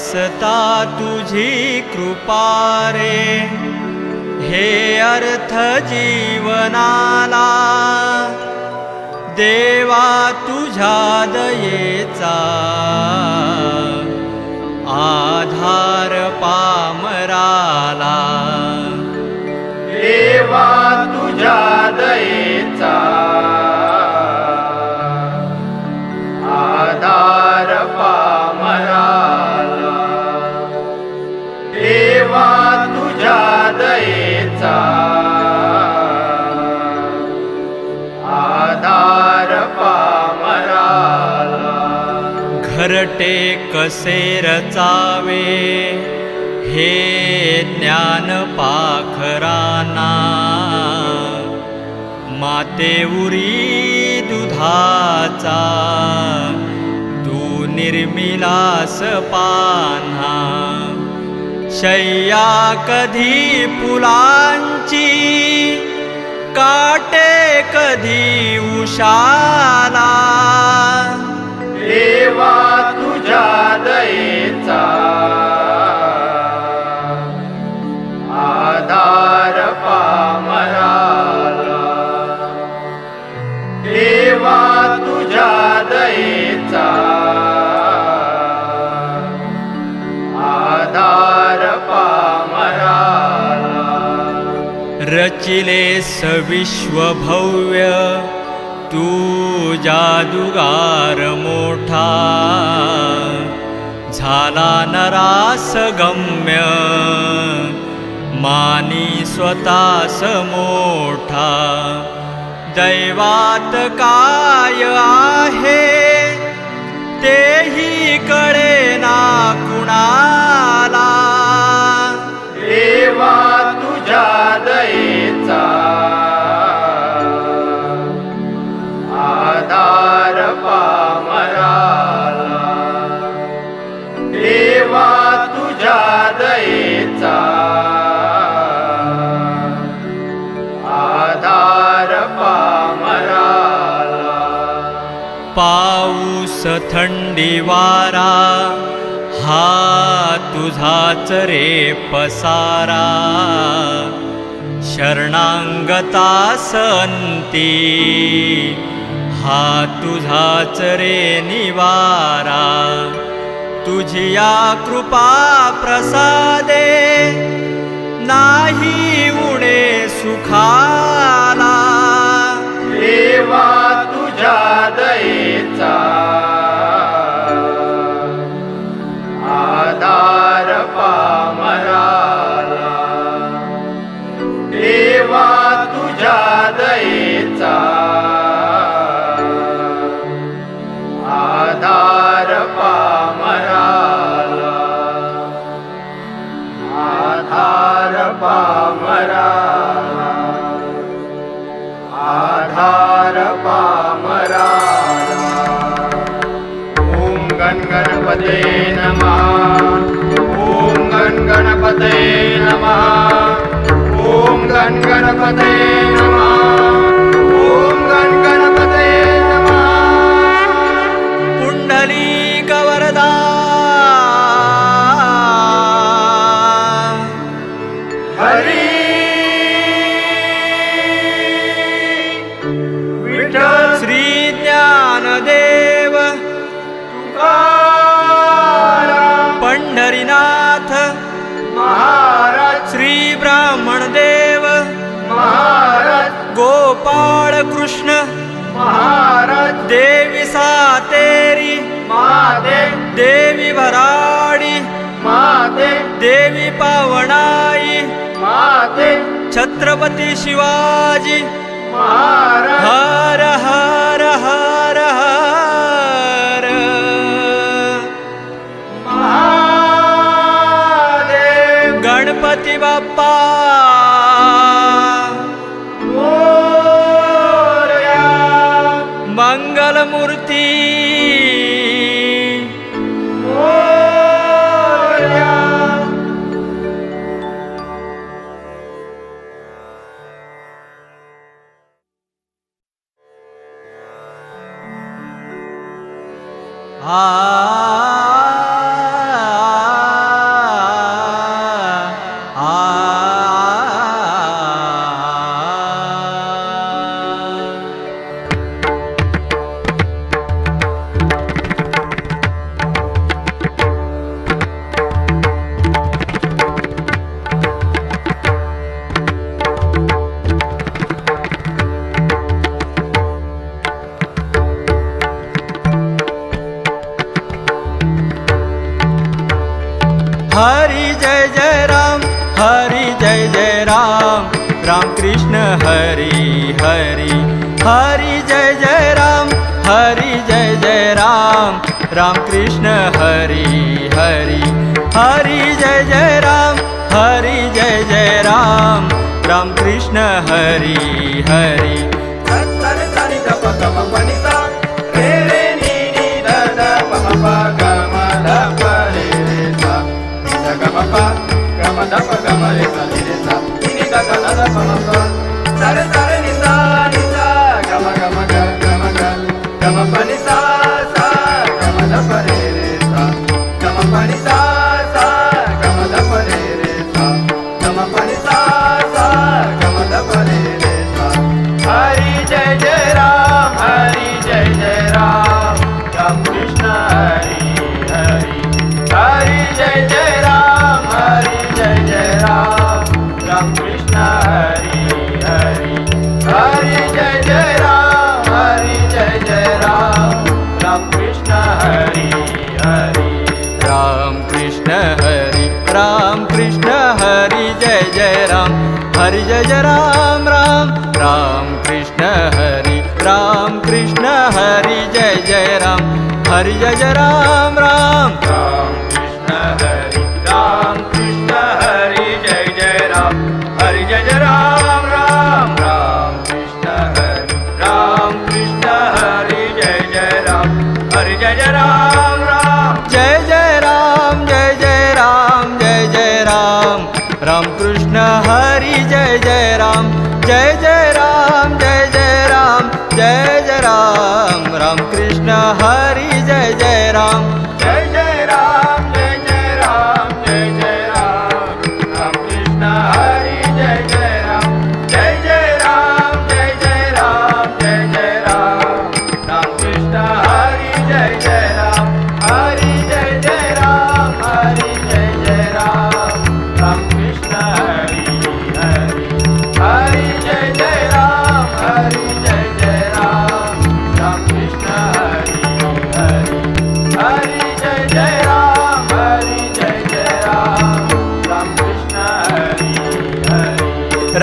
असता तुझी कृपा रे, हे अर्थ जीवनाला देवा तुझ्या दयेचा आधार पामराला। देवा तुझ्या दयेचा आधार पामराला। देवा तुझ्या दयेचा आधार पामराला। घरटे कसे रचावे हे ज्ञान पाखरांना, मातेउरी दुधाचा तू निर्मिलास पान्हा। शय्या कधी फुलांची काटे कधी उषाला, देवा तुझ्या दयेचा आधार पामराला। देवा तुझ्या दयेचा आधार पामराला। रचिले सविश्व भव्य तू जादूगार मोठा, झाला नरास गम्य मानी स्वतःस मोठा। दैवात काय आहे तेही कळेना कुणाला, देवा तुझ्या दयेचा आधार पामराला। देवा तुझ्या दयेचा आधार पामराला। पाऊस थंडी वारा हा तुझाच रे पसारा, शरणांगता संती हा तुझाच रे निवारा। तुझिया कृपा प्रसादे नाही उणे सुखाला, देवा तुझ्या दयेचा आधार पामराला। देवा तुझ्या दयेचा आधार पामराला। आधार पामराला। आधार पामराला। ओम गण गणपते नमः। ओम गण गणपते नमः। ओम गण गणपते नमः। ओम गण गणपते नमः। पुंडलीक वरदा हरी विठ्ठल श्री ज्ञानदेव तुकाराम पंढरीनाथ महाराज श्री ब्राह्मणदेव महाराज गोपाळ कृष्ण महाराज देवी सातेरी महादेव देवी भराडी महादेव देवी पावणाई महादेव छत्रपती शिवाजी महाराज हर हर हर हर महादेव गणपती बाप्पा मोरया मंगलमूर्ती मोरया आ राम कृष्ण हरी हरी हरी जय जय राम हरी जय जय राम राम कृष्ण हरी हरी हरी जय जय राम हरी जय जय राम राम कृष्ण हरी हरी सत्तर सनि द प ग म प नि सा रे रे नि नि द द प म प ग म द प रे रे सा नि द ग म प ग म द प ग म रे सा नि रे सा नि नि द ग न द प म प सर सर नि सा ग म ग म ग ग म ग ग म प नि सा सा ग म द प रे रे सा ग म प नि सा सा ग म द प रे रे सा ग म प नि सा सा ग म द प रे रे सा हरी जय जय राम हरी जय जय राम राम कृष्ण हरी हरी हरी जय जय राम हरी जय जय राम राम कृष्ण हरी हरी हरी जय जय राम हरी जय जय राम राम कृष्ण हरी हरी राम कृष्ण हरी जय जय राम हरि जय जय राम राम राम कृष्ण हरि जय जय राम हरि जय जय राम राम राम कृष्ण हरी जय जय राम हरि जय जय राम राम राम कृष्ण हरी जय जय राम हरि जय जय राम राम जय जय राम जय जय राम जय जय राम राम कृष्ण हरि जय जय राम जय जय राम जय जय राम जय जय राम राम कृष्ण हरि जय जय राम जय जय राम जय जय राम जय जय राम राम कृष्ण हरी जय जय राम जय जय राम जय जय राम जय जय राम राम कृष्ण हरी जय जय राम हरी जय जय राम हरी जय जय राम राम कृष्ण हरी हरी हरी जय जय राम हरी जय जय राम राम कृष्ण हरी हरी हरी जय जय राम हरी जय जय राम राम कृष्ण हरी हरी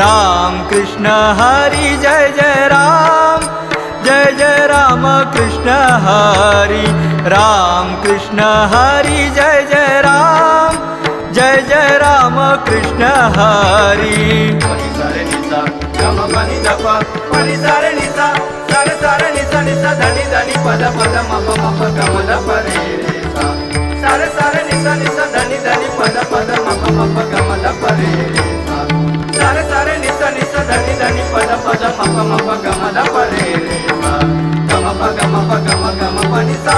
राम कृष्ण हरि जय जय राम कृष्ण हरि राम कृष्ण हरि जय जय राम कृष्ण हरि पनी सारे निसा गम पनी दप पनी सारे निसा सारे सारे निसा निसा धनी धनी पद पद मप मप गम दप रे रे सा सारे सारे निसा निसा धनी धनी पद पद मप मप गम दप रे रे सा सारे सारे निसा निसा धनी धनी पद पद मप मप गम दप रे रे सा गम प गम पनी सा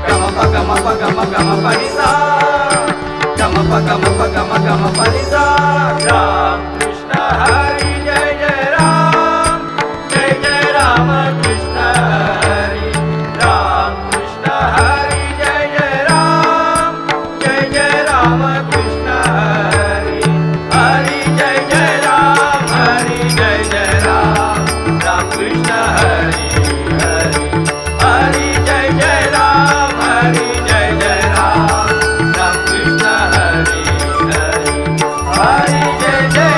गम प गम पनी सा गम प गम पनी सा राम कृष्ण हरी जय जय राम कृष्ण हरी राम कृष्ण हरी जय जय राम कृष्ण हरी हरी जय जय राम हरी जय जय राम राम कृष्ण हरी हरी हरी जय जय राम हरी जय जय राम राम कृष्ण हरी हरी हरी जय जय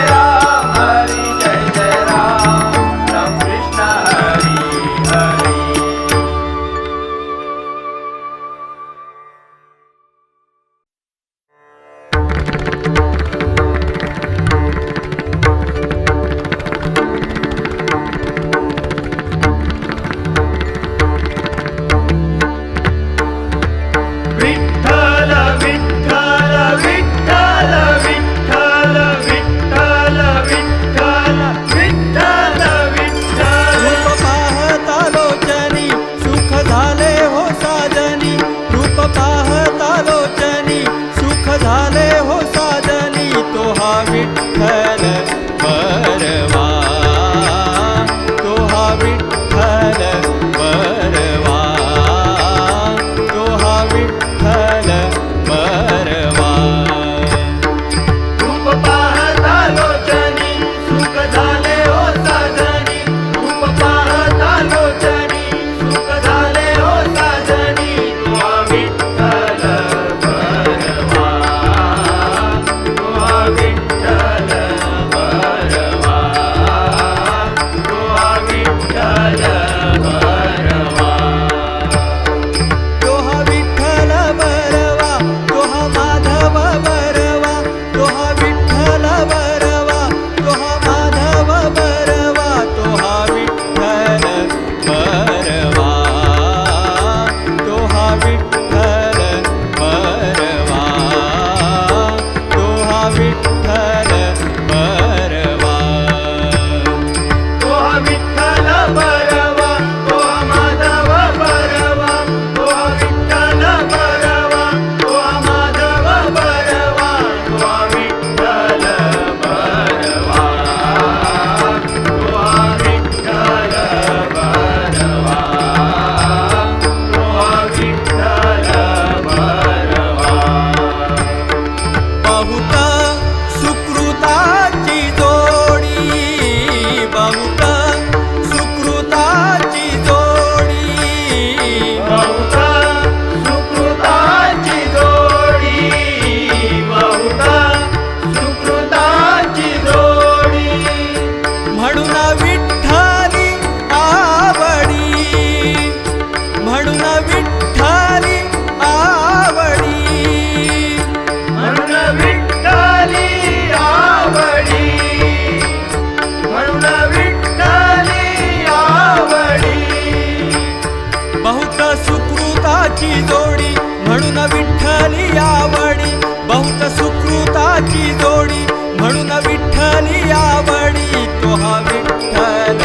आवडी तो हा विठ्ठल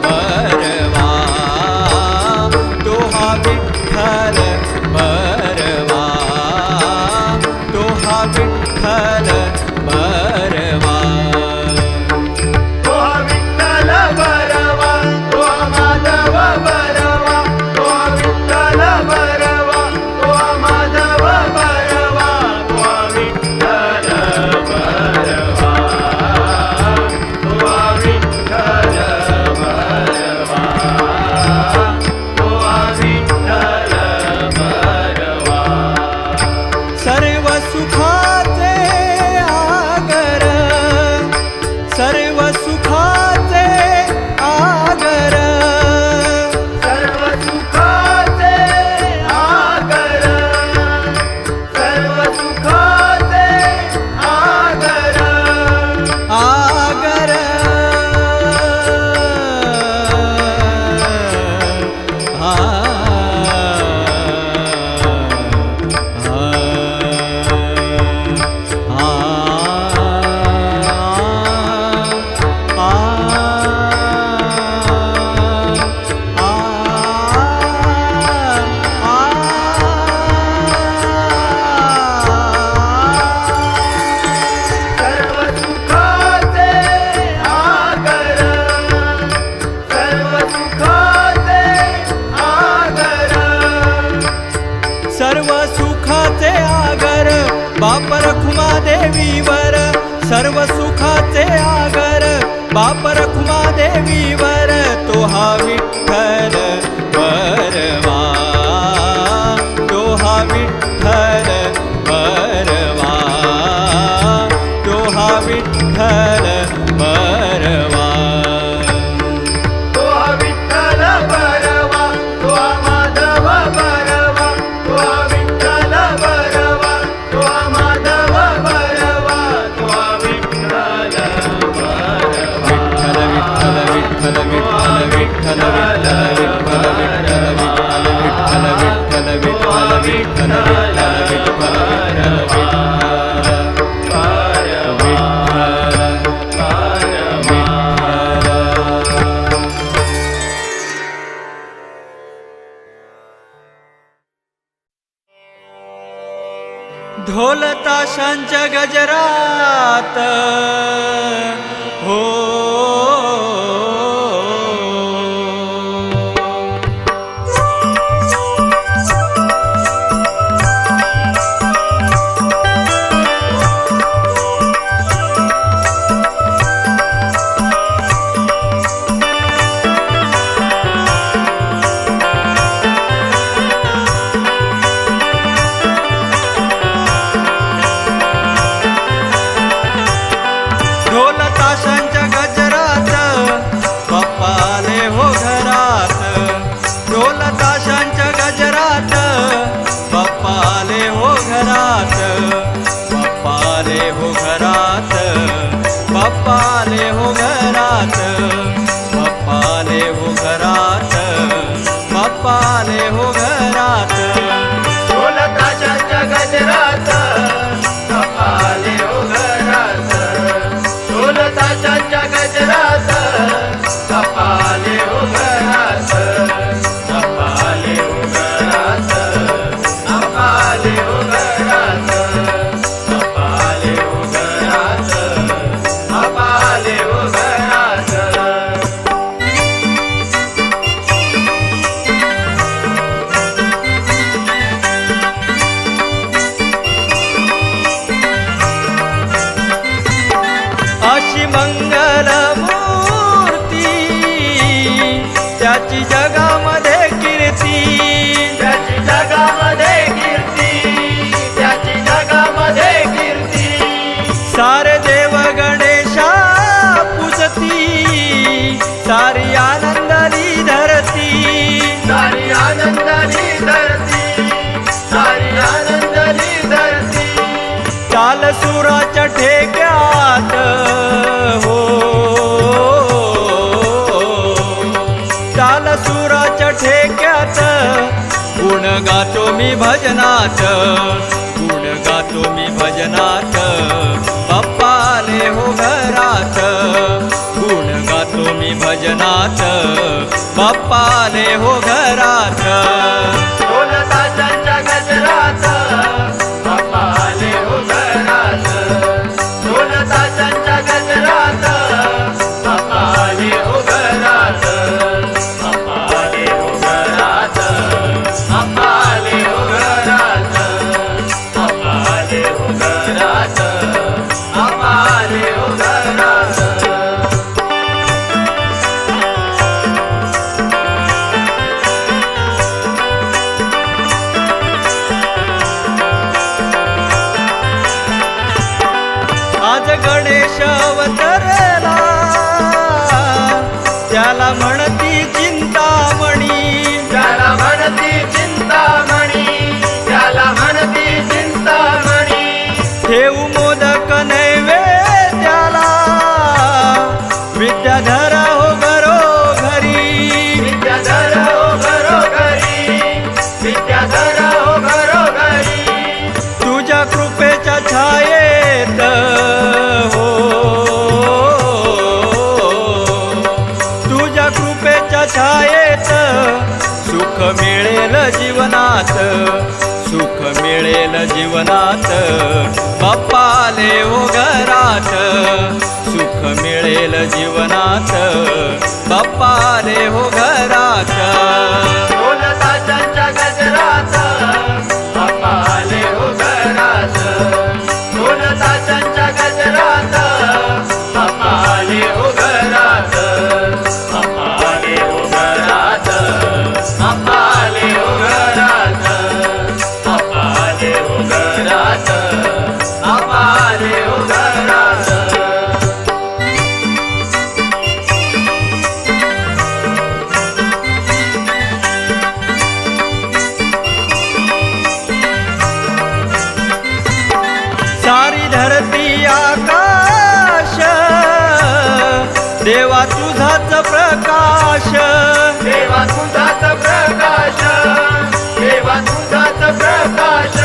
बरवा, तो हा विठ्ठल बरवा, तो हा विठ्ठल बरवा. तो हा विठ्ठल बरवा, तो हा माधव बरवा, तो हा विठ्ठल बरवा, तो हा माधव बरवा, तो हा विठ्ठल बरवा, तो हा विठ्ठल बरवा, तो हा विठ्ठल बरवा. सर्व सुखाचे आगर, सर्व सुखाचे आगर, सर्व सुखाचे आगर, सर्व सुखाचे आगर, आगर सर्व सुखाचे आगर, सर्व सुखाचे आगर, सर्व सुखाचे आगर बाप रखुमा देवीवर, सर्व सुखाचे आगर बाप रखुमा देवीवर, तो हा विठ्ठल बरवा, तो हा विठ्ठल बरवा, तो हा विठ्ठल बरवा. तो हा विठ्ठल बरवा, तो हा माधव बरवा, तो हा विठ्ठल बरवा, तो हा माधव बरवा, तो हा विठ्ठल बरवा. विठ्ठल विठ्ठल विठ्ठल विठ्ठल विठ्ठल विठ्ठल विठ्ठल विठ्ठल विठ्ठल विठ्ठल विठ्ठल विठ्ठल ढोल ताशांच्या गजरात हो ढोल ताशांच्या गजरात बाप्पा आले हो घरात, ढोल ताशांच्या गजरात बाप्पा आले हो घरात, बाप्पा आले हो घरात, बाप्पा आले हो घरात, बाप्पा आले हो घरात, बाप्पा आले हो घरात. ढोल ताशांच्या गजरात बाप्पा आले हो घरात, ढोल ताशांच्या गजरात बाप्पा आले हो घरात, बाप्पा आले हो घरात, बाप्पा आले हो घरात, बाप्पा आले हो घरात, बाप्पा आले हो घरात. अशी मंगल मूर्ती त्याची जगामध्ये कीर्ती, त्याची जगामध्ये कीर्ती, त्याची जगामध्ये कीर्ती. सारे देव गणेशा पूजती, सारी आनंदाली धरती, सारी आनंदाची धरती, सारी आनंदाची धरती. चाल सुराच्या ठेक्यात हो, चाल सुराच्या ठेक्यात गुण गातो मी भजनात, गुण गातो मी भजनात, बाप्पा आले हो घरात, जीवनात बाप्पा आले हो घरात ढोल ताशांच्या गजरात बाप्पा आले हो घरात ढोल ताशांच्या गजरात बाप्पा आले हो घरात बाप्पा आले हो घरात बाप्पा आले हो घरात बाप्पा आले हो घरात बाप्पा आले हो घरात आज गणेश अवतरला त्याला म्हणती चिंतामणी त्याला म्हणती चिंतामणी त्याला म्हणती चिंतामणी ठेवू मोदक नैवेद्याला विद्याधर हो घरोघरी विद्याधर हो घरोघरी विद्याधर हो घरोघरी तुझ्या कृपेच्या छायेत हो तुझ्या कृपेच्या छायेत सुख मिळेल जीवनात सुख मिळेल जीवनात बाप्पा आले हो घरात सुख मिळेल जीवनात बाप्पा आले हो घरात ढोल ताशांच्या गजरात बाप्पा आले हो घरात ढोल ताशांच्या गजरात बाप्पा आले हो घरात बाप्पा आले हो घरात बाप्पा आले हो घरात बाप्पा आले हो घरात बाप्पा आले हो घरात सारी धरती आकाश देवा तुझाच प्रकाश देवा तुझाच प्रकाश देवा तुझाच प्रकाश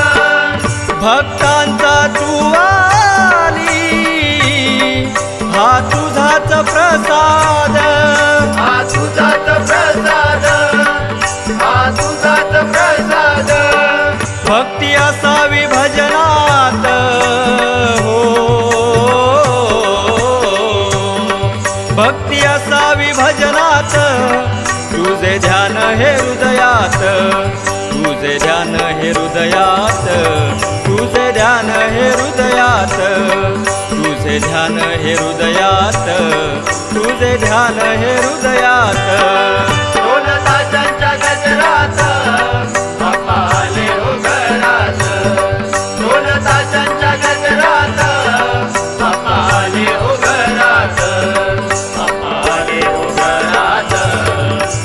भक्तांचा तू आली हा तुझाच प्रसाद हा तुझाच प्रसाद हा तुझाच प्रसाद भक्ती असावी भजनात हो भक्ती असावी भजनात तुझे ध्यान हे हृदयात तुझे ध्यान हे हृदयात तुझे ध्यान हे हृदयात तुझे ध्यान हे हृदयात तुझे ध्यान हे हृदयात ढोल ताशांच्या गजरात बाप्पा आले हो घरात ढोल ताशांच्या गजरात बाप्पा आले हो घरात बाप्पा आले हो घरात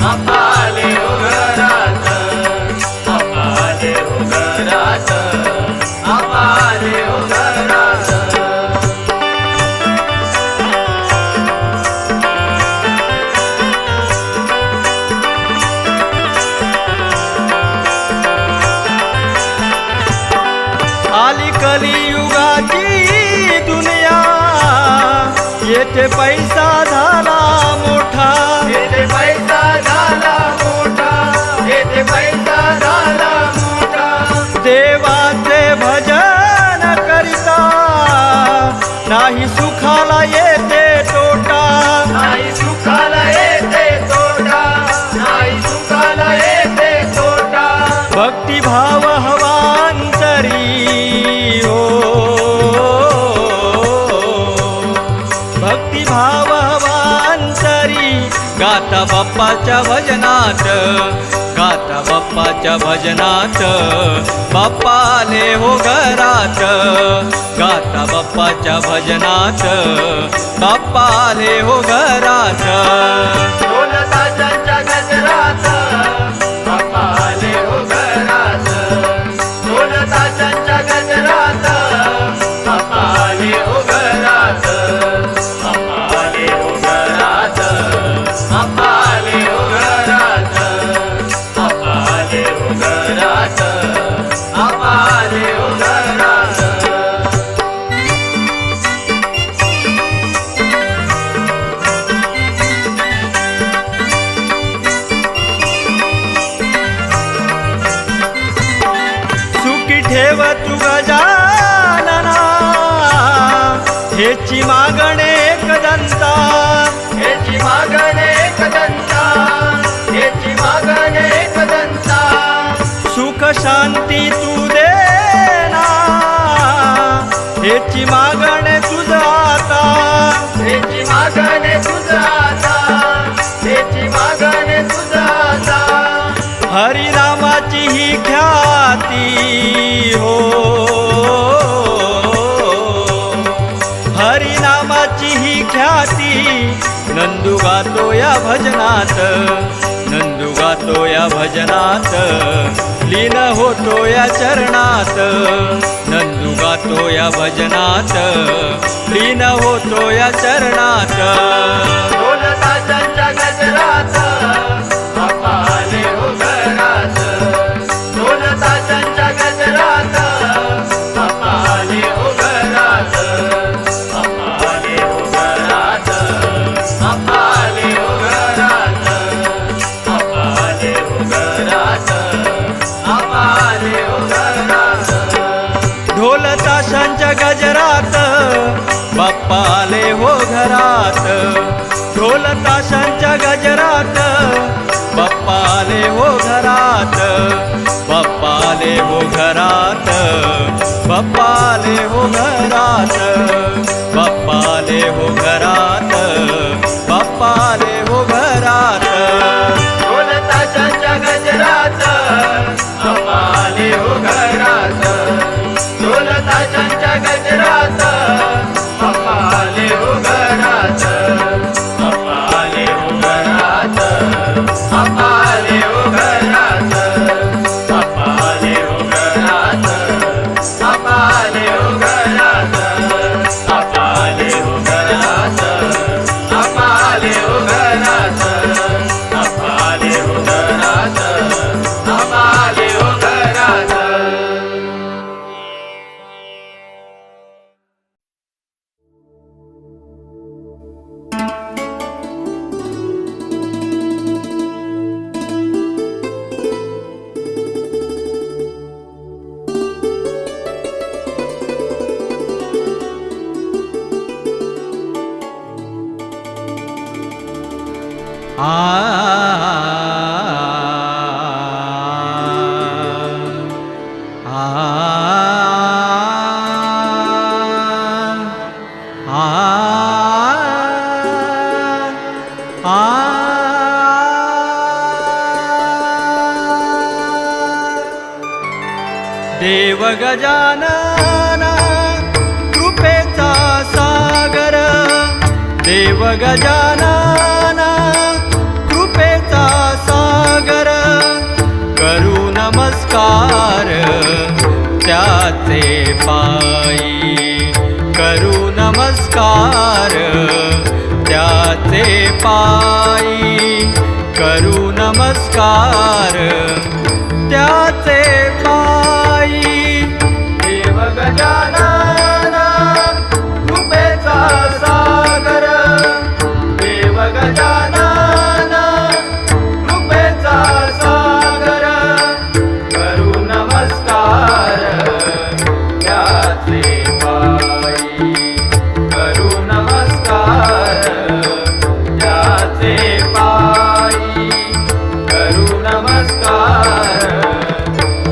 बाप्पा आले हो घरात बाप्पा आले हो घरात बाप्पा आले हो घरात आली कलियुगाची दुनिया येथे पैसा झाला मोठा येथे पैसा झाला मोठा येथे पैसा झाला मोठा देवाचे भजन करिता नाही सुखाला येते तोटा नाही सुखाला येते तोटा नाही सुखाला येते तोटा भक्तिभाव हवांतरी हो भक्तिभाव हवांतरी गाता बाप्पाच्या भजनात गाता बाप्पाच्या भजनात बाप्पा आले हो घरात गाता बाप्पाच्या भजनात बाप्पा आले हो घरात ढोल ताशांच्या गजरात बाप्पा आले हो घरात ढोल ताशांच्या गजरात बाप्पा आले हो घरात बाप्पा आले हो घरात बाप्पा आले हो घरात बाप्पा आले हो घरात बाप्पा आले हो घरात हेची मागणे कदंता, हेची मागणे कदंता, हेची मागणे कदंता, सुख शांती तू देना, हेची मागणे तुझ आता, हेची मागणे तुझ आता, हेची मागणे तुझ आता, हरिनामाची ही ख्याती हो, हरिनामाची ही ख्याती नंदू गातो या भजनात, नंदू गातो या भजनात, लीन होतो या चरणात, नंदू गातो या भजनात, लीन होतो या चरणात. ढोल ताशांच्या गजरात बाप्पा आले हो घरात, ढोल ताशांच्या गजरात बाप्पा आले हो घरात, बाप्पा आले हो घरात, बाप्पा आले हो घरात, बाप्पा आले हो घरात, बाप्पा आले हो घरात. ढोल ताशांच्या गजरात बाप्पा आले हो घरात, ढोल ताशांच्या गजरात बाप्पा आले हो घरात, बाप्पा आले हो घरात, बाप्पा आले हो घरात, बाप्पा आले हो घरात, बाप्पा आले हो घरात. ढोल ताशांच्या गजरात बाप्पा आले हो घरात, ढोल ताशांच्या गजरात बाप्पा आले हो घरात, बाप्पा आले हो घरात, बाप्पा आले हो घरात, बाप्पा आले हो घरात, बाप्पा आले हो घरात, बाप्पा आले हो घरात, बाप्पा आले हो घरात, बाप्पा आले हो घरात, बाप्पा आले हो घरात. देव गजानन कृपेचा सागर, देव गजानन कृपेचा सागर, करू नमस्कार त्याचे पायी, करू नमस्कार त्याचे पायी, करू नमस्कार त्याचे पायी. देव गजानन कृपेचा सागर, देव गजानन कृपेचा सागर, करू नमस्कार त्याचे पायी, करू नमस्कार त्याचे पायी, करू नमस्कार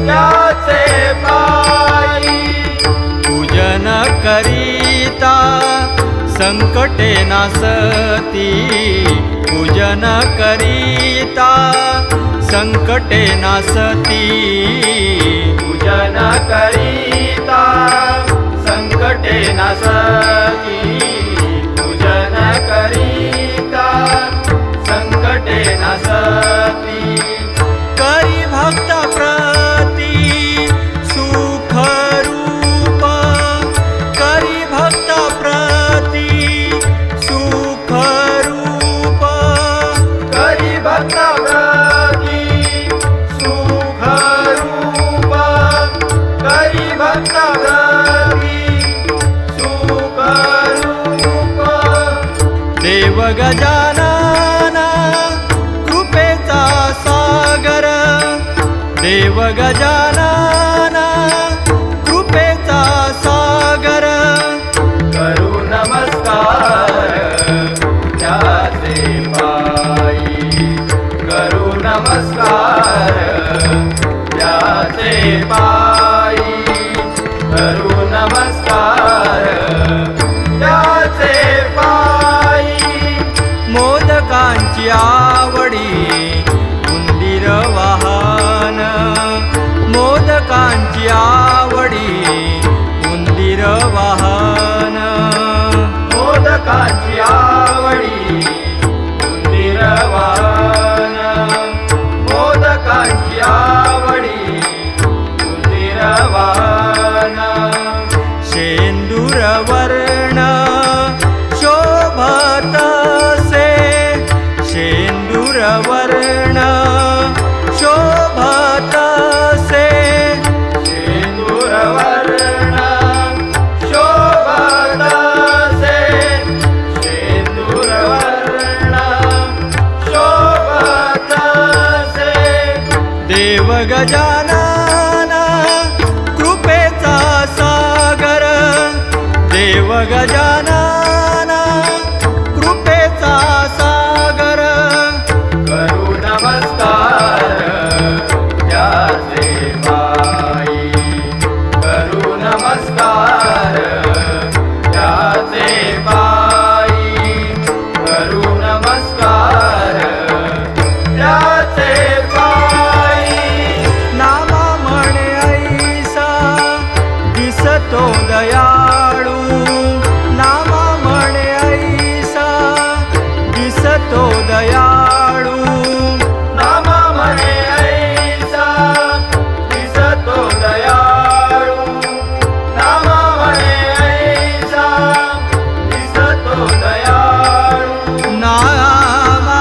त्याचे पायी. पूजन करीता संकटे नासती, पूजन करीता संकटे नासती, पूजन करीता संकटे नासती, पूजन करीता संकटे नासती. करी भक्त प्रती सुख रूप, करी भक्त प्रती सुख रूप, करी भक्त प्रती सुख रूप, करी भक्त प्रती सुख रूप. देव गजानन कृपेचा सागर, देव गजानन कृपेचा सागर, करू त्याचे पायी करू नमस्कार त्याचे पायी करू नमस्कार त्याचे पायी मोदकांची आवडी उंदीर वाहन मोदकांची आवडी उंदीर वाहन मोदकाची आवडी उंदीर वाहन मोदकाची आवडी उंदीर वाहन शेंदूर वर्ण शोभतसे शेंदूर वर्ण शोभतसे शेंदूर वर्ण शोभतसे शेंदूर वर्ण शोभतसे देव गजानन कृपेचा सागर देव गजानन कृपेचा सागर करू नमस्कार त्याचे पायी करू नमस्कार त्याचे पायी करू नमस्कार त्याचे पायी नामा म्हणे ऐसा दिसतो दयाळू नामा म्हणे ऐसा दिसतो दयाळू नामा म्हणे ऐसा दिसतो दयाळू नामा म्हणे ऐसा दिसतो दयाळू नामा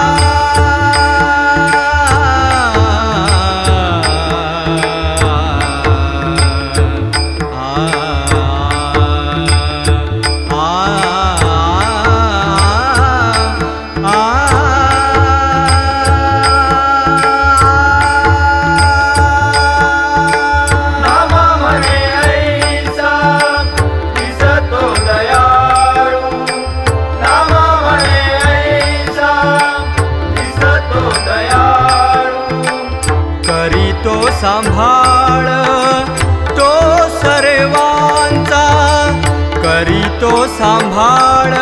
नामा म्हणे ऐसा दिसतो दयाळू नामा म्हणे ऐसा दिसतो दयाळू करीतो सांभाळ तो सर्वांचा करीतो सांभाळ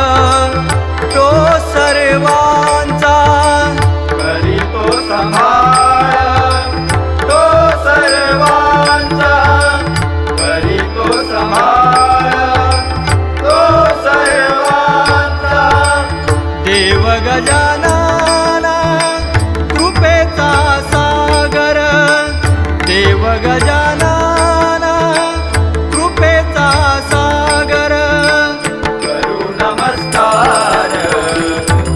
तो सर्वांचा करीतो सांभाळ तो सर्वांचा करीतो सांभाळ तो सर्वांचा देव गजानन कृपेचा सागर देव गजानन कृपेचा सागर करू नमस्कार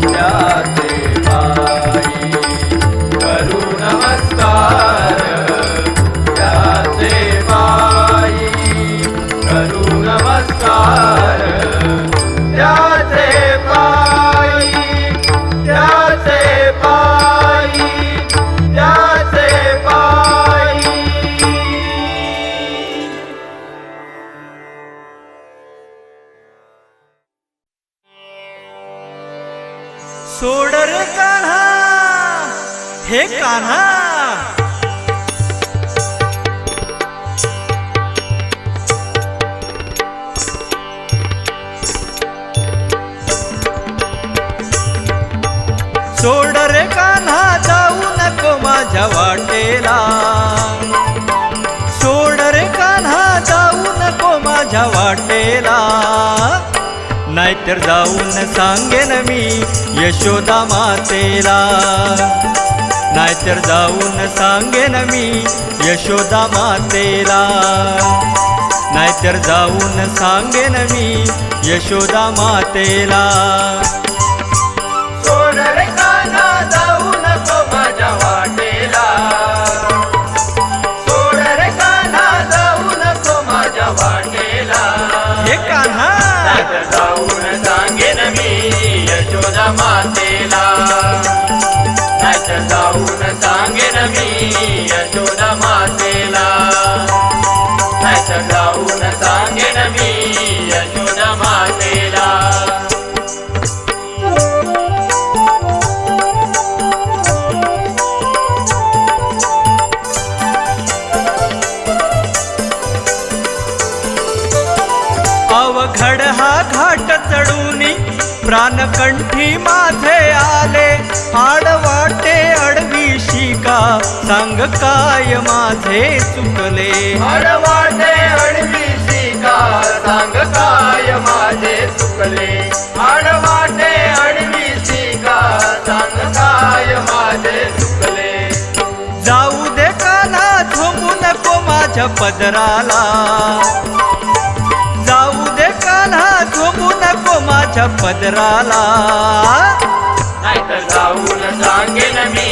त्याचे पायी करू नमस्कार त्याचे पायी करू नमस्कार त्याचे पायी त्याचे पायी त्याचे पायी सोड रे कान्हा हे कान्हा सोड रे कान्हा जाऊ नको माझ्या वाटेला सोड रे कान्हा जाऊ नको माझ्या वाटेला नाहीतर जाऊन सांगेन मी यशोदा मातेला नाहीतर जाऊन सांगेन मी यशोदा मातेला नाहीतर जाऊन सांगेन मी यशोदा मातेला सोड रे कान्हा जाऊ नको माझ्या वाटेला सोड रे कान्हा जाऊ नको माझ्या वाटेला हे कान्हा नाहीतर जाऊन सांगेन मी यशोदा मातेला नाहीतर जाऊन सांगेन मी यशोदा मातेला नाहीतर जाऊन सांगेन मी यशोदा मातेला प्राणकंठी माझे आले आडवाटे अडविशी का सांग काय माझे चुकले आडवाटे अडविशी का सांग काय माझे चुकले आडवाटे अडविशी का सांग काय माझे चुकले जाऊ दे काना झोंबू नको माझ्या पदराला जाऊ दे काना झोंबू नको माझ्या पदराला नाहीतर जाऊन सांगेन मी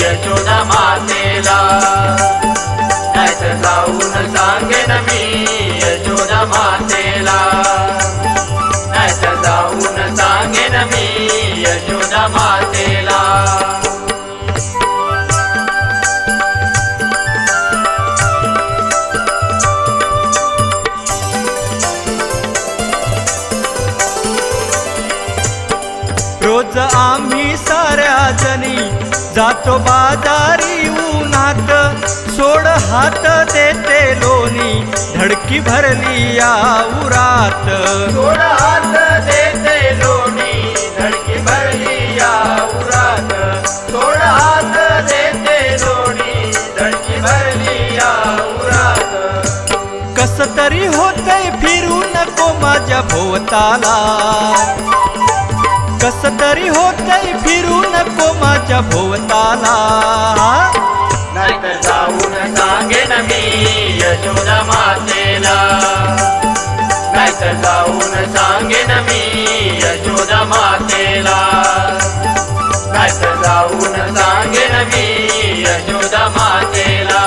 यशोदा मातेला नाहीतर जाऊन सांगेन मी यशोदा मातेला नाहीतर जाऊन सांगेन मी यशोदा मातेला रोज आम्ही साऱ्या जणी जातो बाजारी उन्हात सोड हात देते लोणी धडकी भरली या उरात थोडा हात देते लोणी धडकी भरली या उरात थोडा हात देते लोणी धडकी भरली या उरात कस तरी होतंय फिरू नको माझ्या भोवताला कस तरी होतंय फिरू नको माझ्या भोवताला नाहीतर जाऊन सांगेन मी यशोदा मातेला नाहीतर जाऊन सांगेन मी यशोदा मातेला नाहीतर जाऊन सांगेन मी यशोदा मातेला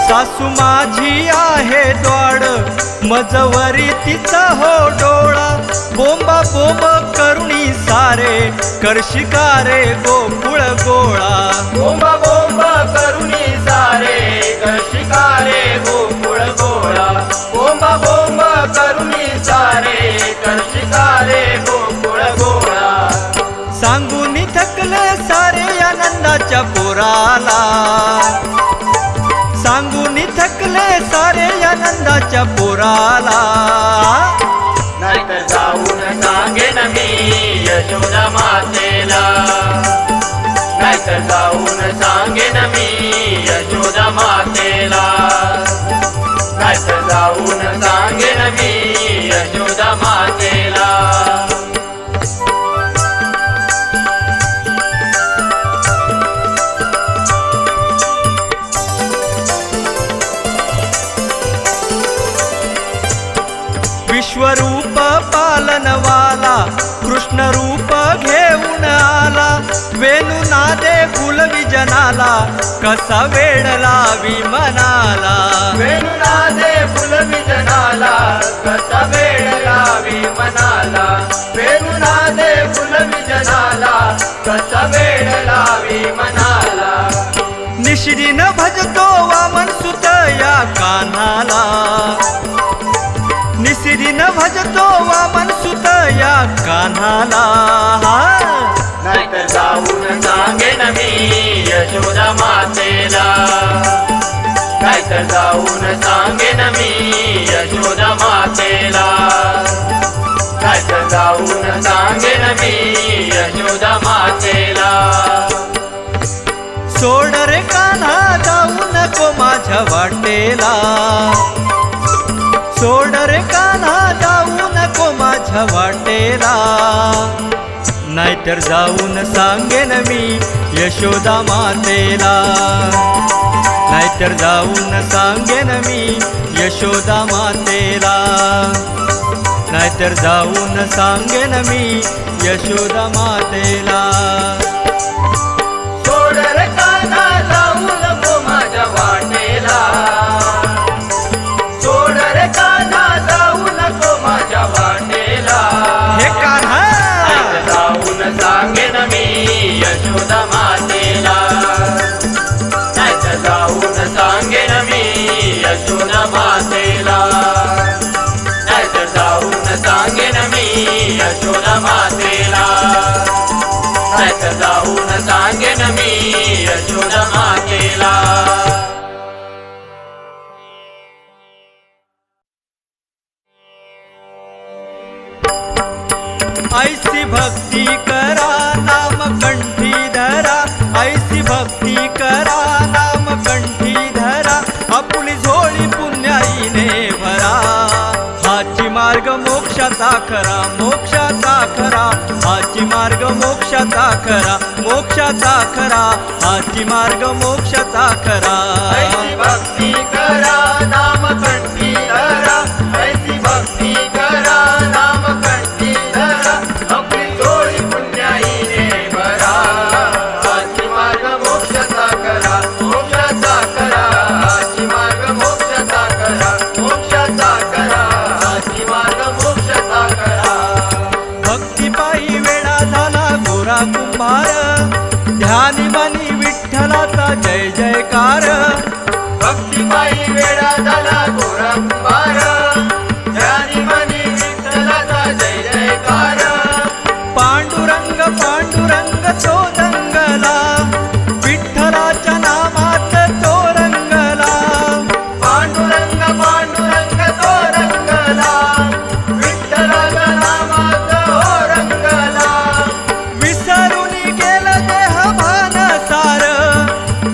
सासू माझी आहे द्वाड मजवरी तिचा हो डोळा बोंबा बोंब करुणी सारे करशिकारे गोकुळ गोळा बोंबा बोंबा करुणी सारे शिकारे गोकुळ गोळा बोंबा बोंबा करुणी सारे शिकारे गोकुळ गोळा सांगून थकले सारे आनंदाच्या पोराला सांगून थकले सारे आनंदाच्या पोराला नाहीतर जाऊन सांगेन मी यशोदा मातेला नाहीतर जाऊन सांगेन मी यशोदा मातेला नाहीतर जाऊन सांगेन मी यशोदा मातेला विश्वरूप पालनवाला कृष्ण रूप घेऊन आला वेणुनादे फुलविजनाला कसा वेड लावी मनाला वेणुनादे फुलविजनाला कसा वेळ लावी मनाला वेणुनादे फुलविजनाला कसा वेळ लावी मनाला निशिरीन भजतो वामन सुत या कान्हाला निशिरीन भजतो वामन सुत या कान्हाला नाहीतर जाऊन सांगेन मी यशोदा मातेला नाहीतर जाऊन सांगेन मी यशोदा मातेला नाहीतर जाऊन सांगेन मी यशोदा मातेला सोड रे कान्हा जाऊ नको माझ्या वाटेला सोड रे कान्हा जाऊ नको माझ्या वाटेला नाहीतर जाऊन सांगेन मी यशोदा मातेला नाहीतर जाऊन सांगेन मी यशोदा मातेला नाहीतर जाऊन सांगेन मी यशोदा मातेला सोड रे कान्हा जाऊ नको माझ्या वाटेला सोड रे कान्हा जाऊ नको माझ्या वाटेला हे कान्हा जाऊन सांगेन मी यशोदा मातेला नाहीतर जाऊन सांगेन मी यशोदा मातेला नाहीतर जाऊन सांगेन मी यशोदा मातेला नाहीतर जाऊन खरा मोक्षाचा खरा हाची मार्ग मोक्षाचा खरा मोक्षाचा खरा हाची मार्ग मोक्षाचा खरा ऐसी भक्ती करा नाम कंठी धरा ऐसी भक्ती करा नाम कंठी धरा आपली जोडी पुण्याईने भरा हाची मार्ग मोक्षाचा करा मोक्षाचा करा हाची मार्ग मोक्षाचा करा मोक्षाचा करा हाची मार्ग मोक्षाचा करा भक्तिपायी वेळा झाला गोरा कुंभार ध्यानी मनी विठ्ठलाचा जय जयकार भक्तिपायी वेळा झाला गोरा कुंभार ध्यानी मनी विठ्ठलाचा जय जयकार पांडुरंग पांडुरंग तो दंगला विठ्ठलाच्या नामात तो रंगला पांडुरंग पांडुरंग तो रंगला विठ्ठलाच्या नामात हो रंगला विसरून गेलं देह भान सार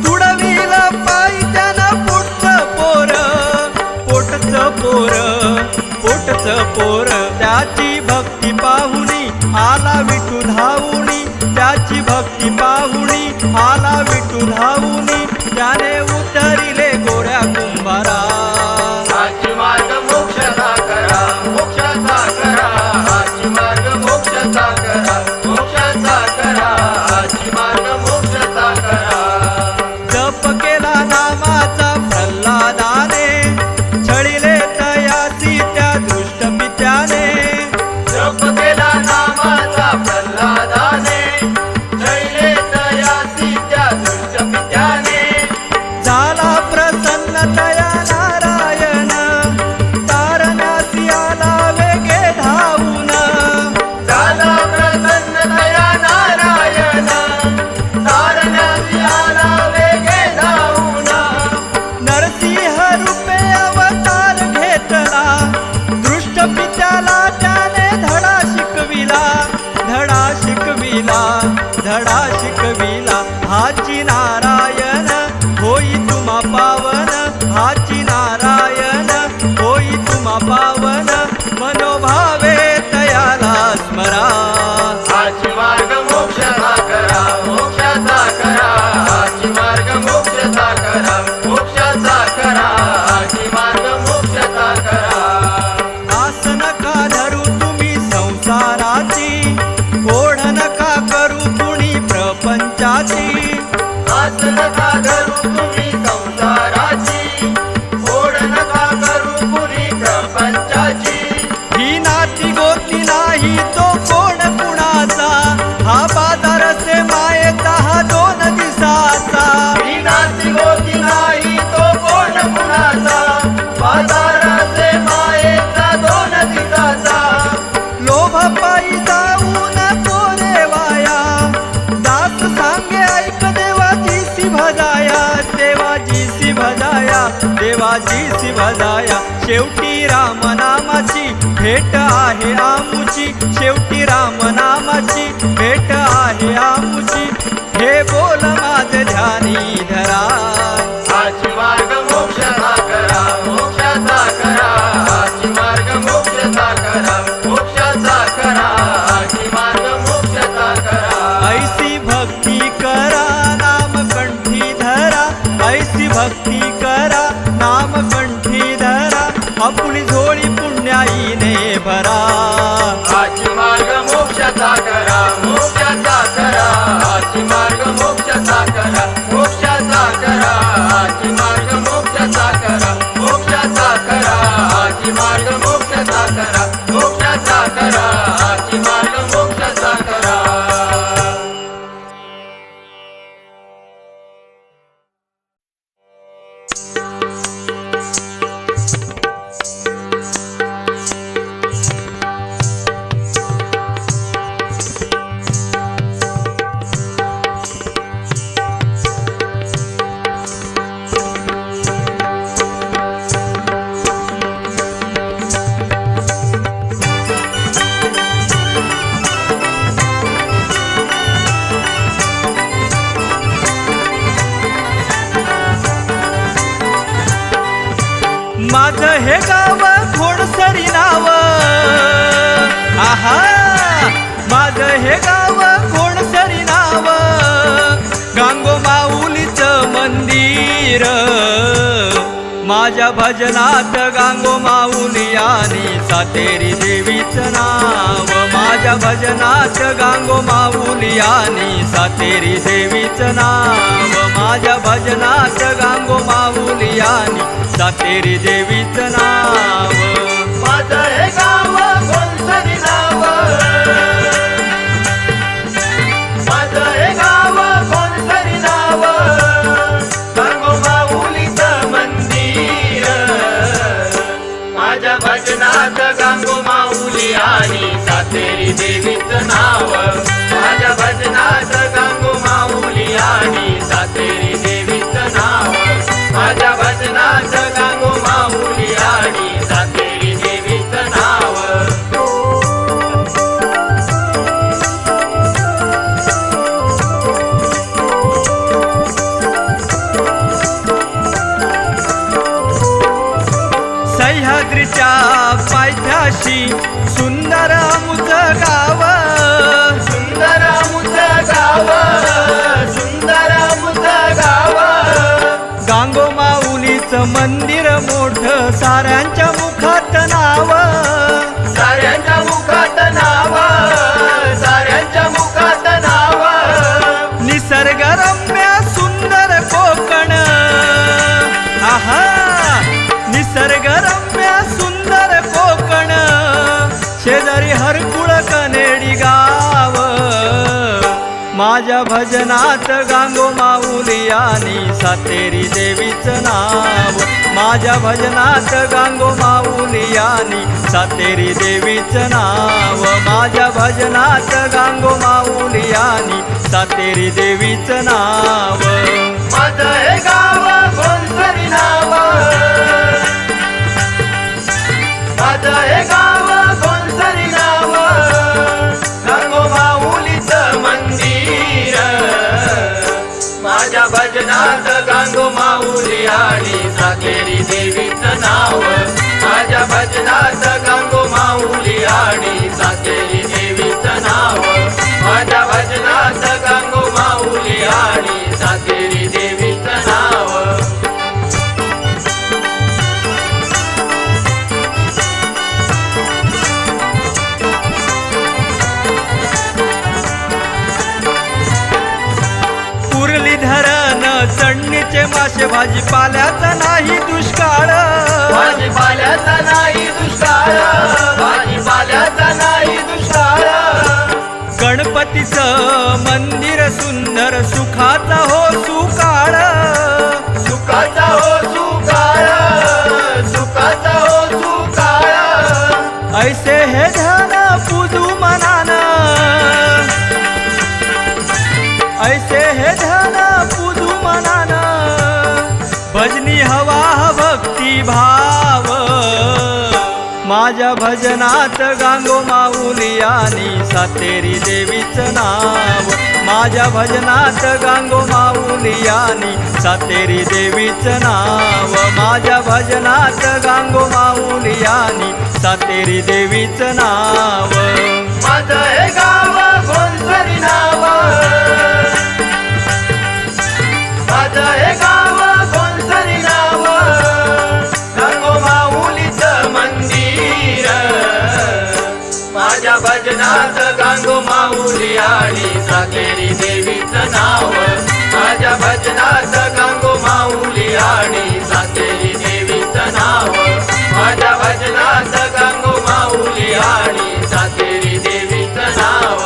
तुडविलं पायी त्यानं पोटचं पोर त्याची भक्ती पाहुणी आला विठू धावुनी त्याची भक्ती पाहुणी आला विठू धावुनी त्याने उतरिले गोऱ्या कुंभारा हाची मार्ग मोक्षाचा करा मोक्षाचा करा हाची मार्ग मोक्षाचा करा मोक्षाचा करा हाची मार्ग मोक्षाचा करा जप केला नामाचा प्रल्हादाने छळिले तयासी त्या दुष्ट पित्याने जप केला नामाचा प्रल्हादाने जैले तयासी त्या दुष्ट पित्याने झाला प्रसन्न तया नारायण तारण्यासी आला वेगे धावून झाला प्रसन्न तया नारायण तारण्यासी आला वेगे धावून नरसिंह रूपे अवतार घेतला दृष्ट पित्याला त्याने धडा शिकविला हाची नारायण होई तुम्हा पावन हाची नारायण होई तुम्हा पावन मनोभावे तयाला स्मरा हाची मार्ग मोक्षाचा करा मोक्षाचा करा हाची मार्ग मोक्षाचा करा मोक्षाचा करा हाची मार्ग मोक्षाचा करा आस नका धरू तुम्ही संसाराची ओढ नका करू कुणी प्रपंचाची आस नका धरू तुम्ही संसाराची ओढ नका करू कुणी प्रपंचाची ही नाती गोती नाही तो कोण कुणाचा हा बाजार से मायेचा हा 2 दिवसाचा ही नाती गोती नाही तो कोण कुणाचा बाजाराचे मायेचा 2 दिवसाचा लोभ पायी जाऊ नको रे वाया दास सांगे ऐक देवाची भजाया शेवटी राम नामाची भेट आहे आमुची शेवटी राम नामाची भेट आहे आमुची हे बोल माझे ध्यानी धरा हाची मार्ग मोक्षाचा करा मोक्षाचा करा हाची मार्ग मोक्षाचा करा मोक्षाचा करा हाची मार्ग मोक्षाचा करा ऐसी भक्ती करा नाम कंठी धरा ऐसी भक्ती करा नाम कंठी धरा आपली झोळी पुण्याईने भरा हाची मार्ग मोक्षाचा करा मोक्षाचा करा हाची मार्ग मोक्षाचा करा मोक्षाचा करा हाची मार्ग मोक्षाचा करा मोक्षाचा करा हाची मार्ग मोक्षाचा करा मोक्षाचा करा हाची मार्ग मोक्षाचा करा माझं हे गाव खोडसरी नाव आहा माझं हे गाव कोणसरी नाव गांगो माऊलीचं मंदिर माझ्या भजनात गांगो माऊली आणि सातेरी देवीचं नाव माझ्या भजनात गांगो माऊली आणि सातेरी देवीचं नाव माझ्या भजनात गांगो माऊली आणि सातेरी देवीचं नाव माझं हे गाव कोणसरी नाव माझं हे गाव कोणसरी नाव गांगो माऊलीचं मंदिर माझ्या भजनात गांगो माऊली आणि सातेरी देवीचं नाव माझ्या भजनात गांगो माऊली आणि सातेरी देवीचं नाव माझ्या भजनात गांगो माऊली आणि सातेरी देवीचं नाव सह्याद्रीच्या पायथ्याशी सुंदर आमचं गाव सुंदर आमचं गाव सुंदर आमचं गाव गांगो माऊलीचं मंदिर मोठं साऱ्यांच्या मुखात नाव साऱ्यांच्या मुखात नाव साऱ्यांच्या मुखात नाव निसर्गरम्य सुंदर कोकण आहा निसर्गरम्य सुंदर कोकण शेजारी हरकुळ कनेडी गाव माझ्या भजनात गांगो माऊली आणि सातेरी देवीचं नाव माझ्या भजनात गांगो माऊली आणि सातेरी देवीचं नाव माझ्या भजनात गांगो माऊली आणि सातेरी देवीचं नाव माझं हे गाव कोणसरी नाव माझं हे गाव कोणसरी नाव गांगो माऊलीचं मंदिर माझ्या भजनात गांगो माऊली आणि सातेरी देवीचं नाव माझ्या भजनात गांगो माऊली आणि सातेरी देवीचं नाव माझ्या भजनात गांगो माऊली आणि सातेरी देवीचं नाव उरली धरण चढणीचे मासे भाजीपाल्याचा नाही दुष्काळ भाजीपाल्याचा नाही दुष्काळ भाजीपाल्याचा नाही दुष्काळ गणपतीचं मंदिर सुंदर सुखाचा हो सुकाळ सुखाचा हो सुकाळ सुखाचा हो सुकाळ ऐसे हे ध्यान पूजू मनान ऐसे हे ध्यान पूजू मनान भजनी हवा भक्ती भाव माझ्या भजनात गांगो माऊली आणि सातेरी देवीचं नाव माझ्या भजनात गांगो माऊली आणि सातेरी देवीचं नाव माझ्या भजनात गांगो माऊली आणि सातेरी देवीचं नाव माझं हे गाव कोणसरी नाव माझं हे गाव कोणसरी नाव गांगो माऊलीचं मंदिर माझ्या भजनात गांगो माऊली आणि सातेरी देवीचं नाव माझ्या भजनात गांगो माऊली आणि सातेरी देवीचं नाव माझ्या भजनात गांगो माऊली आणि सातेरी देवीचं नाव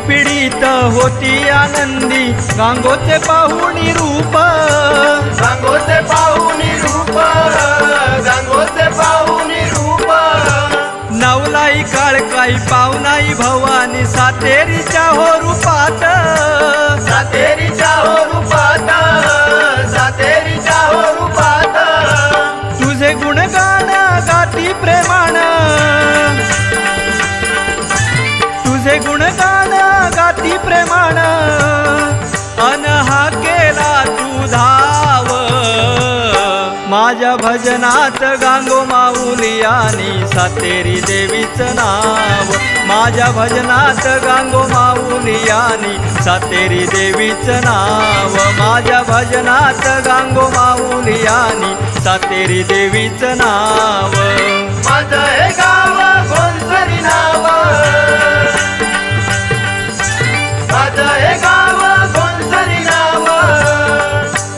पीडित होती आनंदी गांगोचे पाहुणी रूप गांगोचे पाहुणी रूप गांगोचे पाहुणी रूप नवलाई काळकाई पावनाई भवानी सातेरीच्या हो रूपात सातेरीच्या हो रूपात सातेरीच्या हो रूपात तुझे गुणगान गाती प्रेमान तुझे गुणगान गाती प्रेमान माझ्या भजनात गांगो माऊली आणि सातेरी देवीचं नाव. माझ्या भजनात गांगो माऊली आणि सातेरी देवीचं नाव. माझ्या भजनात गांगो माऊली आणि सातेरी देवीचं नाव. माझं हे गाव कोणतरी नाव, माझं हे गाव कोणतरी नाव,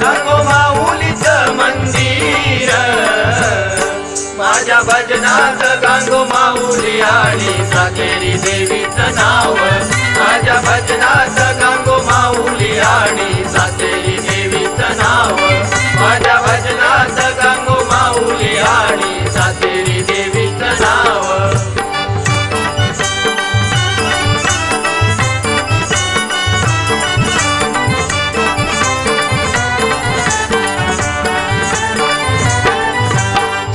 गांगो माऊलीचं मंदिर. माझ्या भजनात गांगो माऊली आणि सातेरी देवीचं नाव. माझ्या भजनात गांगो माऊली आणि सातेरी देवीचं नाव. माझ्या भजनात गांगो माऊली आणि सातेरी देवीचं नाव.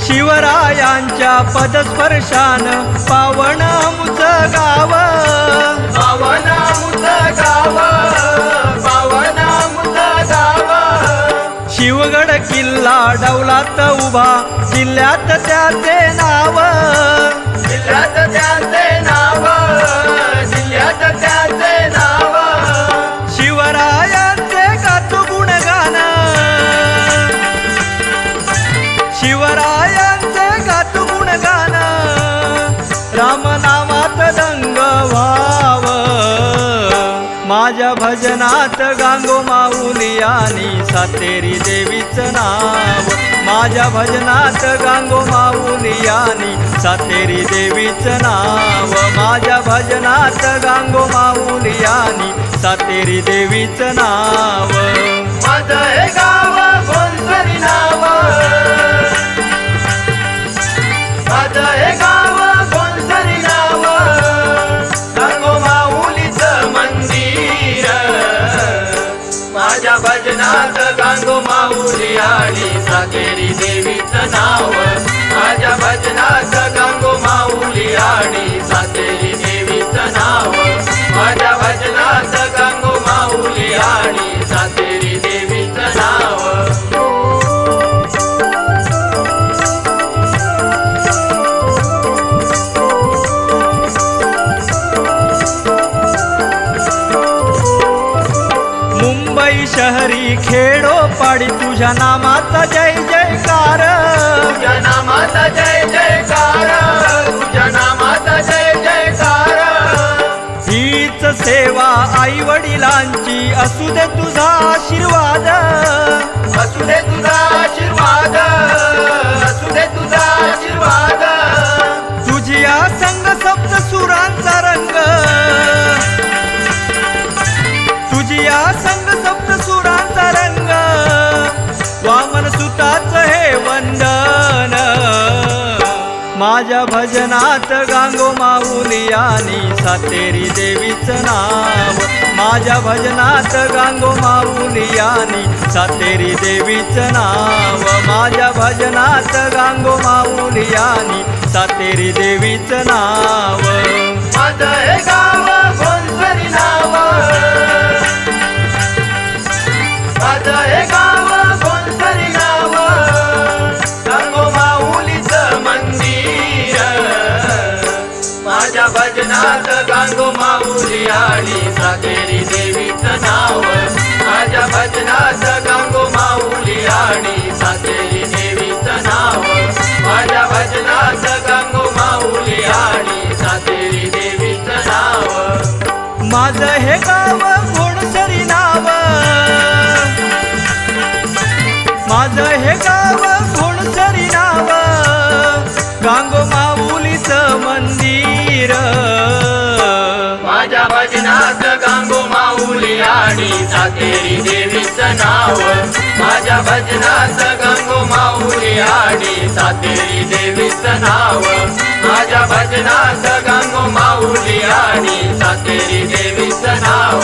शिवरायांच्या पदस्पर्शान पावन आमचं गाव. पावन आमचं गाव, पावन आमचं गाव. शिवगड किल्ला डौलात उभा, जिल्ह्यात त्याचे नाव. जिल्ह्यात त्याचे नाव, जिल्ह्यात त्याचे नाव. शिवरायांचे गातो गुणगान, शिवरायांचे गातो गुणगान. रामनामात दंग व्हाव. माझ्या भजनात गांगो माऊली आणि सातेरी देवीचं नाव. माझ्या भजनात गांगो माऊली आणि सातेरी देवीचं नाव. माझ्या भजनात गांगो माऊली आणि सातेरी देवीचं नाव. माझं हे गाव कोणतरी नाव, माझं हे गाव कोणतरी नाव, गांगो माऊलीचं मंदिर. माझ्या भजनात गांगो माऊली आणि सातेरी देवीचं नाव. माझ्या भजनात गांगो माऊली आणि सातेरी देवीचं नाव. माझ्या भजनात गांगो माऊली आणि सातेरी देवीचं नाव. मुंबई शहरी खेडोपाडी तुझ्या नामाचा जय जयकार. तुझ्या नामाचा जय जयकार, तुझ्या नामाचा जय जयकार. हीच सेवा आई वडिलांची असू दे तुझा आशीर्वाद. असू दे तुझा आशीर्वाद, असू दे तुझा आशीर्वाद. तुझी या संग सप्त सुरांचा रंग, तुझी या संग सप्त सुरांचा रंग. वामन सुताच हे वंदन. माझ्या भजनात गांगो माऊली आणि सातेरी देवीचं नाव. माझ्या भजनात गांगो माऊली आणि सातेरी देवीचं नाव. माझ्या भजनात गांगो माऊली आणि सातेरी देवीचं नाव. माझं हे गाव कोणतरी नाव, माझं हे गाव कोणतरी नाव, गांगो माऊलीचं मंदिर. माझ्या भजनात गांगो माऊली आणि सातेरी देवीचं नाव. माझ्या भजनात गांगो माऊली आणि सातेरी देवीचं नाव. माझ्या भजनात गांगो माऊली आणि सातेरी देवीचं नाव. माझं हे गाव घोणसरी नाव. माझं हे गाव घोणसरी नाव. गांगो माऊलीचं मंदिर. माझ्या भजनात गांगो माऊली आणि सातेरी देवीचं नाव. माझ्या भजनात गांगो माऊली आणि सातेरी देवीचं नाव. माझ्या भजनात गांगो माऊली आणि सातेरी देवीचं नाव.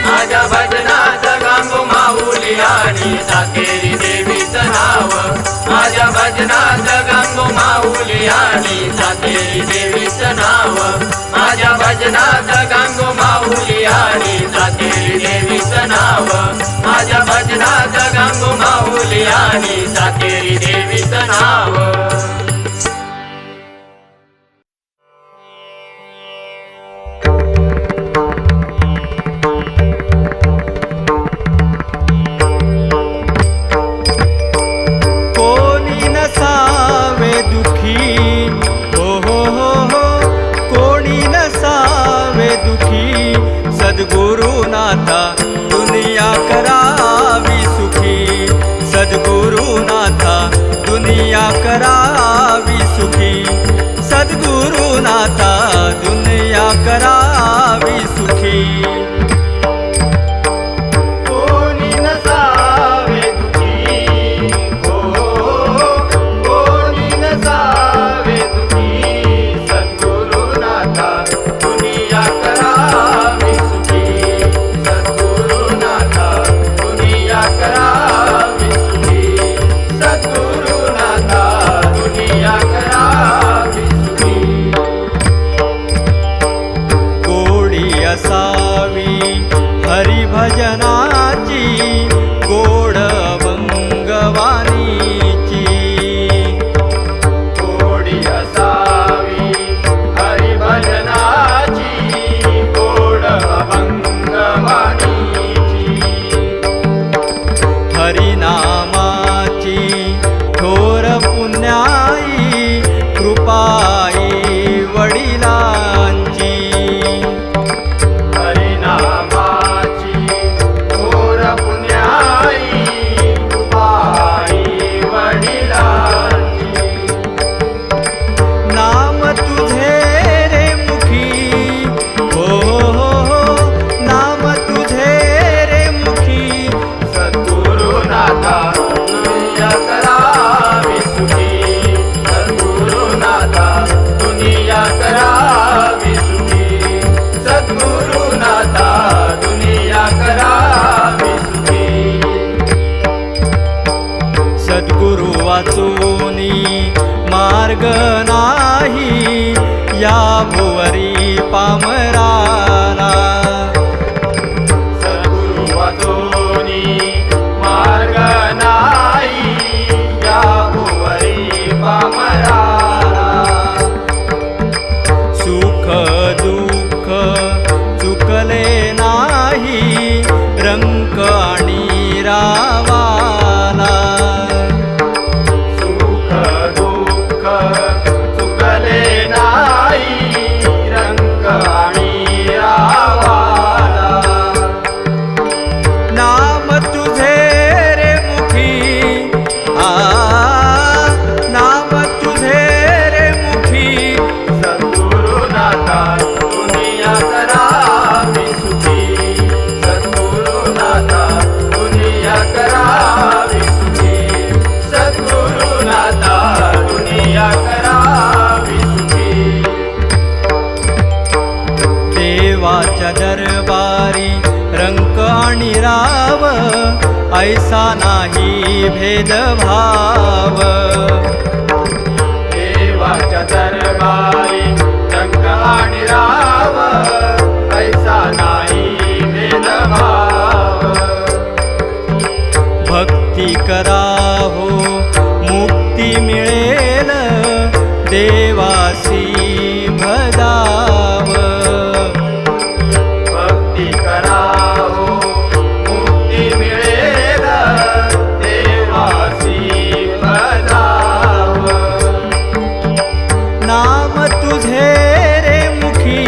माझ्या भजनात गांगो माऊली आणि सातेरी देवीचं नाव. माझ्या भजनात गांगो माऊली आणि सातेरी देवीचं नाव. माझ्या भजनात गांगो माऊली आणि सातेरी देवीचं नाव. माझ्या भजनात गांगो माऊली आणि सातेरी तेरी देवीचं नाव. कोणी नसावे दुखी, हो हो हो हो, कोणी नसावे दुखी, सद्गुरुनाथा दुनिया करावी सुखी, सद्गुरुनाथा दुनिया करावी सुखी, सद्गुरुनाथा दुनिया करावी सुखी. कोणी नसावे दुखी, हो कोणी नसावे दुखी, सद्गुरुनाथा दुनिया करावी सुखी, सद्गुरुनाथा दुनिया करावी सुखी, सद्गुरुनाथा दुनिया करावी सुखी. गोडी असावी हरिभजनाची, गोड अभंगवाणीची, गोडी असावी हरिभजनाची, गोड अभंगवाणीची, हरिनामाची थोर पुण्याई, कृपाई वडिलांची, हरिनामाची थोर पुण्याई, कृपाई वडिलांची. नाम तुझे रे मुखी, हो हो हो, नाम तुझे रे मुखी, सद्गुरुनाथा दुनिया करावी सुखी, सद्गुरुनाथा दुनिया करावी सुखी, सद्गुरुनाथा दुनिया करावी सुखी. सद्गुरु वाचूनी मार्ग नाही, या भुवरी पामराला, सद्गुरु वाचोनी मार्ग नाही, या भुवरी पामराला. सुख दुःख चुकले नाही, रंक आणि रावाला, सुख दुःख चुकले नाही, रंग आणि रावाला. नाम तुझे रे मुखी, आ नाम तुझे रे मुखी, सद्गुरुनाथा दुनिया करावी सुखी, सद्गुरुनाथा दुनिया करावी सुखी, सद्गुरुनाथा दुनिया करावी सुखी. देवाच्या दरबारी रंक आणि राव, ऐसा नाही भेदभाव, देवाच्या दरबारी रंग आणि राव, ऐसा नाही भेदभाव. भक्ती करा हो मुक्ती मिळेल, देवासी भजाव, भक्ती करा हो मुक्ती मिळेल, देवासी भजाव. नाम तुझे रे मुखी,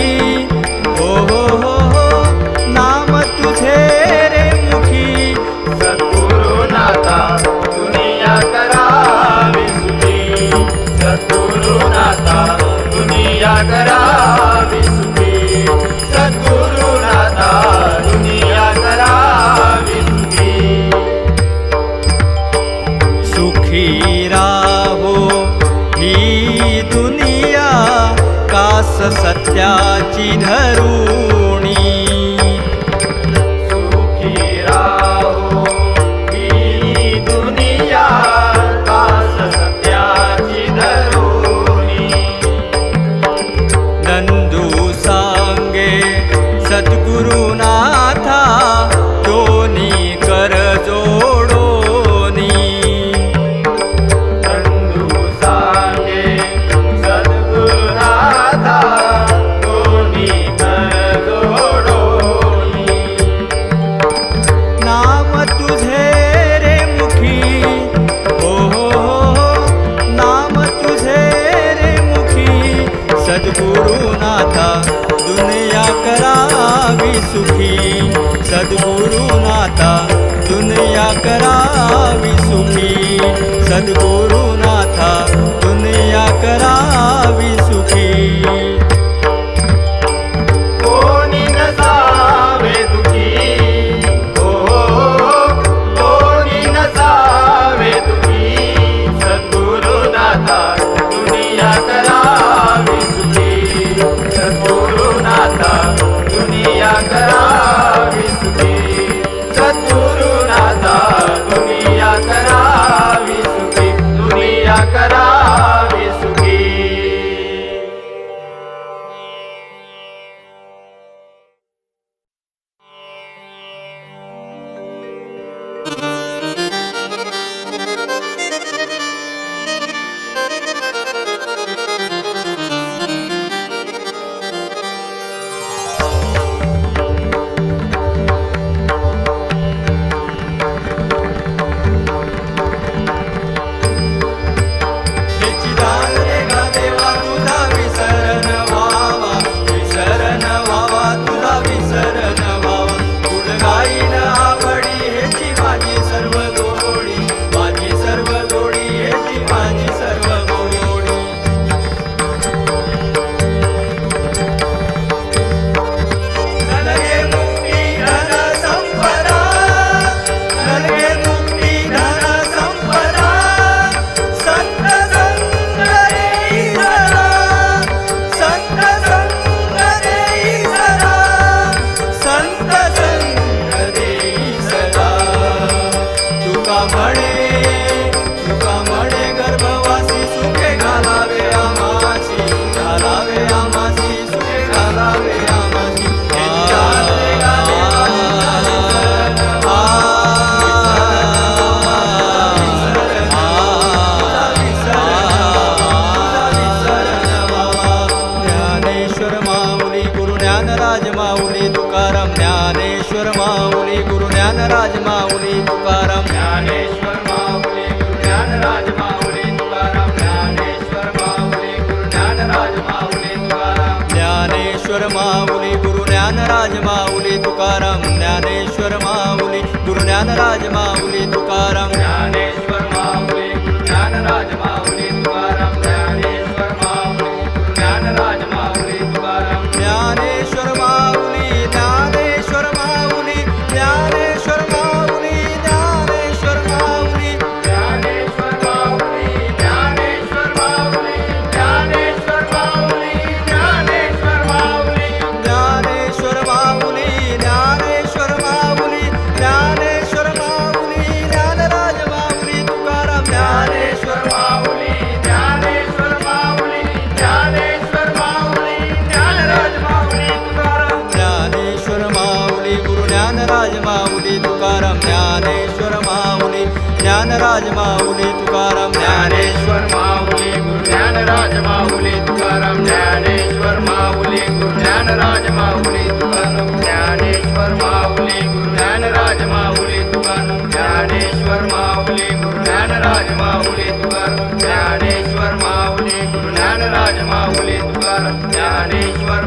हो हो हो हो, नाम तुझे रे मुखी, सद्गुरुनाथा दुनिया करावी सुखी, सद्गुरुनाथा दुनिया करावी सुखी, सद्गुरुनाथा दुनिया करावी सुखी. सुखी राहो ही दुनिया, कास सत्याची धरुणी, सुखी राहो ही दुनिया, कास सत्याची धरुणी. नंदू सांगे क्रिया करावी सुखी. हेची दान दे गा देवा तुझा विसर न व्हावा, विसर न व्हावा, तुझा विसर न व्हावा. गुण गाईन आवडी हेची माझी सर्व गोडी, माझी सर्व गोडी हेची माझी सर्व गोडी. नलगे मुक्ती धन संपदा, नलगे मुक्ती धन संपदा. संत संग देई सदा, संत संग देई सदा, संत संग देई सदा. तुका म्हणे गर्भवासी सुखे घालावे आमासी, घालावे आमासी, सुखे घालावे आमासी. ज्ञानेश्वर माऊली गुरु ज्ञानराज माऊली तुकाराम, ज्ञानेश्वर माऊली गुरु ज्ञानराज माऊली तुकाराम. ज्ञानेश्वर माऊली गुरु ज्ञानराज माऊली तुकाराम. ज्ञानेश्वर माऊली गुरु ज्ञानराज माऊली तुकाराम. ज्ञानेश्वर माऊली गुरु ज्ञानराज माऊली तुकाराम. ज्ञानेश्वर माऊली गुरु ज्ञानराज माऊली तुकाराम. ज्ञानेश्वर माऊली गुरु ज्ञानराज माऊली तुकाराम. ज्ञानेश्वर माऊली गुरु ज्ञानराज माऊली तुकाराम. ज्ञानेश्वर माऊली, ज्ञानेश्वर माऊली, ज्ञानेश्वर माऊली, ज्ञानेश्वर माऊली. ज्ञानेश्वर माऊली, ज्ञानेश्वर माऊली, ज्ञानेश्वर माऊली, ज्ञानेश्वर माऊली. ज्ञानेश्वर माऊली, ज्ञानेश्वर माऊली, ज्ञानेश्वर माऊली, ज्ञानराज माऊली तुकाराम. ज्ञानेश्वर माऊली, ज्ञानेश्वर माऊली, ज्ञानेश्वर माऊली, ज्ञानराज माऊली तुकाराम. ज्ञानेश्वर माऊली गुरु ज्ञानराज माऊली तुकाराम. ज्ञानेश्वर माऊली ज्ञानराज माऊली तुकाराम. ज्ञानेश्वर माऊली गुरु ज्ञानराज माऊली तुकाराम. ज्ञानेश्वर माऊली गुरु ज्ञानराज माऊली तुकाराम. ज्ञानेश्वर माऊली गुरु ज्ञानराज माऊली तुकाराम. ज्ञानेश्वर माऊली गुरु ज्ञानराज माऊली तुकाराम. ज्ञानेश्वर माऊली गुरु ज्ञानराज माऊली तुकाराम. ज्ञानेश्वर